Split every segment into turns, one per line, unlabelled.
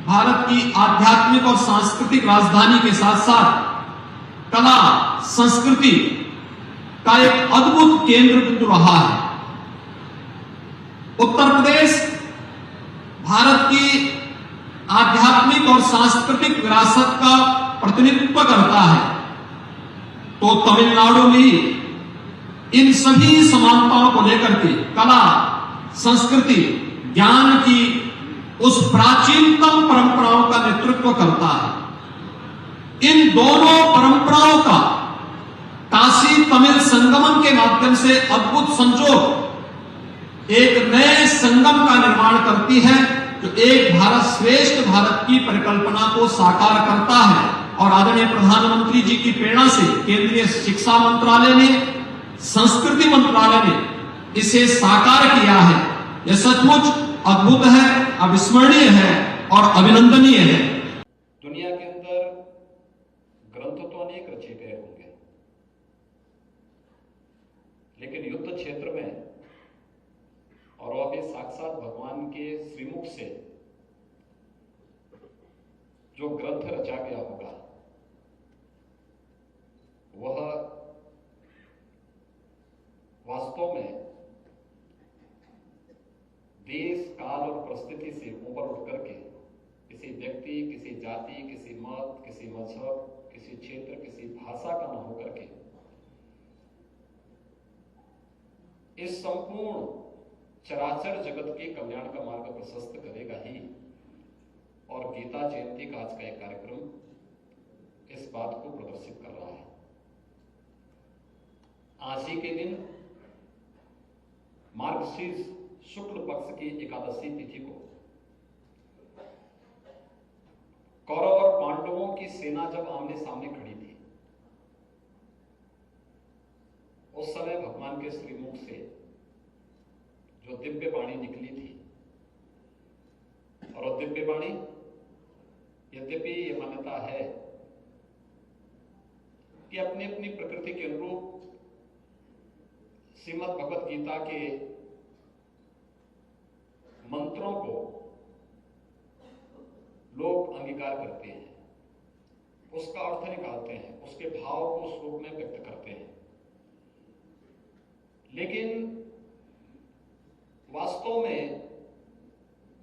भारत की आध्यात्मिक और सांस्कृतिक राजधानी के साथ साथ कला संस्कृति का एक अद्भुत केंद्र बिंदु रहा है। उत्तर प्रदेश भारत की आध्यात्मिक और सांस्कृतिक विरासत का प्रतिनिधित्व करता है, तो तमिलनाडु में इन सभी समानताओं को लेकर के कला संस्कृति ज्ञान की उस प्राचीनतम परंपराओं का नेतृत्व करता है। इन दोनों परंपराओं का काशी तमिल संगमम के माध्यम से अद्भुत संजोग एक नए संगम का निर्माण करती है, जो एक भारत श्रेष्ठ भारत की परिकल्पना को साकार करता है। और आदरणीय प्रधानमंत्री जी की प्रेरणा से केंद्रीय शिक्षा मंत्रालय ने, संस्कृति मंत्रालय ने इसे साकार किया है। यह सचमुच अद्भुत है, अविस्मरणीय है और अभिनंदनीय है।
दुनिया के अंदर ग्रंथ तो अनेक रचे गए होंगे, लेकिन युद्ध क्षेत्र में और वह भी साक्षात भगवान के श्रीमुख से जो ग्रंथ रचा गया होगा, वह वास्तव में देश काल और परिस्थिति से ऊपर उठ करके किसी व्यक्ति, किसी जाति, किसी मत, किसी मजहब, किसी क्षेत्र, किसी भाषा का न होकर के इस संपूर्ण चराचर जगत के कल्याण का मार्ग प्रशस्त करेगा ही। और गीता जयंती का आज का एक कार्यक्रम इस बात को प्रदर्शित कर रहा है। आज ही के दिन मार्गशीर्ष शुक्ल पक्ष की एकादशी तिथि को कौरव और पांडवों की सेना जब आमने सामने खड़ी थी, उस समय भगवान के श्रीमुख से जो दिव्य वाणी निकली थी, और वो दिव्य वाणी, यद्यपि ये मान्यता है कि अपनी अपनी प्रकृति के अनुरूप श्रीमद् भगवत गीता के मंत्रों को लोग अंगीकार करते हैं, उसका अर्थ निकालते हैं, उसके भाव को उस रूप में व्यक्त करते हैं। लेकिन वास्तव में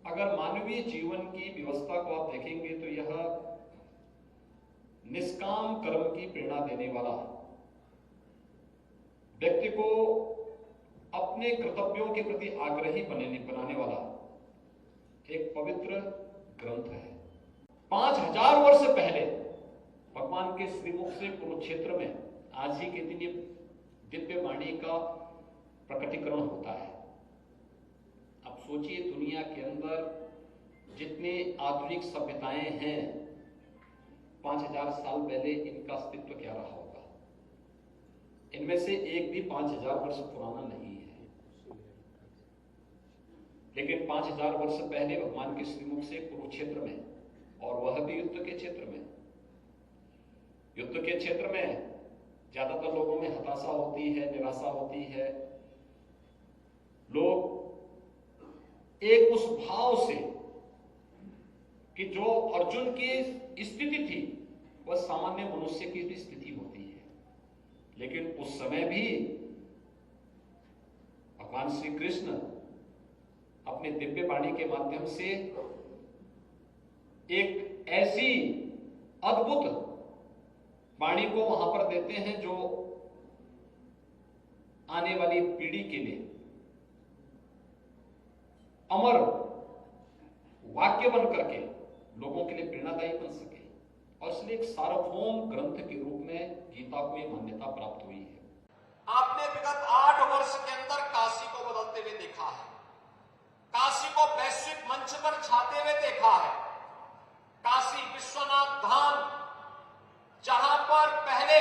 अगर मानवीय जीवन की व्यवस्था को आप देखेंगे तो यह निष्काम कर्म की प्रेरणा देने वाला, व्यक्ति को अपने कर्तव्यों के प्रति आग्रही बनाने वाला एक पवित्र ग्रंथ है। 5000 वर्ष पहले भगवान के श्रीमुख से कुरुक्षेत्र में आज ही के दिन ये दिव्य वाणी का प्रकटीकरण होता है। अब सोचिए, दुनिया के अंदर जितने आधुनिक सभ्यताएं हैं, 5000 साल पहले इनका अस्तित्व क्या रहा होगा? इनमें से एक भी 5000 वर्ष पुराना नहीं है। लेकिन 5000 वर्ष पहले भगवान के श्रीमुख से कुरुक्षेत्र में, और वह भी युद्ध के क्षेत्र में, युद्ध के क्षेत्र में ज्यादातर लोगों में हताशा होती है, निराशा होती है। लोग एक उस भाव से कि जो अर्जुन की स्थिति थी वह सामान्य मनुष्य की भी स्थिति होती है, लेकिन उस समय भी भगवान श्री कृष्ण अपने दिव्य वाणी के माध्यम से एक ऐसी अद्भुत वाणी को वहां पर देते हैं जो आने वाली पीढ़ी के लिए अमर वाक्य बन करके लोगों के लिए प्रेरणादायी बन सके। और इसलिए एक सार्वभौम ग्रंथ के रूप में गीता को यह मान्यता प्राप्त हुई है।
आपने विगत 8 वर्ष के अंदर काशी को बदलते हुए देखा है, काशी को वैश्विक मंच पर छाते हुए देखा है। काशी विश्वनाथ धाम, जहां पर पहले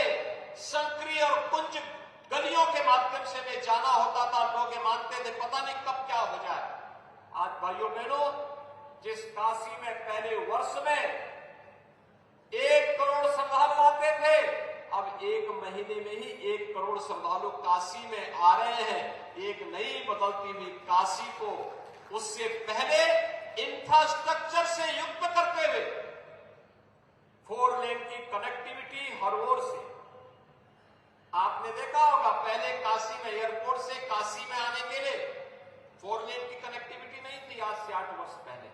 संक्रिय और कुंज गलियों के माध्यम से में जाना होता था, लोग ये मानते थे पता नहीं कब क्या हो जाए। आज भाइयों बहनों, जिस काशी में पहले वर्ष में 1 करोड़ श्रद्धालु आते थे, अब 1 महीने में ही 1 करोड़ श्रद्धालु काशी में आ रहे हैं। एक नई बदलती हुई काशी को उससे पहले इंफ्रास्ट्रक्चर से युक्त करते आपने देखा होगा पहले काशी में, एयरपोर्ट से काशी में आने के लिए 4 लेन की कनेक्टिविटी नहीं थी आज से 8 वर्ष पहले,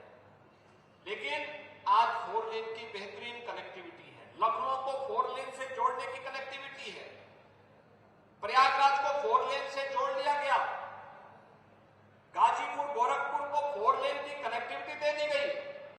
लेकिन आज 4 लेन की बेहतरीन कनेक्टिविटी है। लखनऊ को 4 लेन से जोड़ने की कनेक्टिविटी है।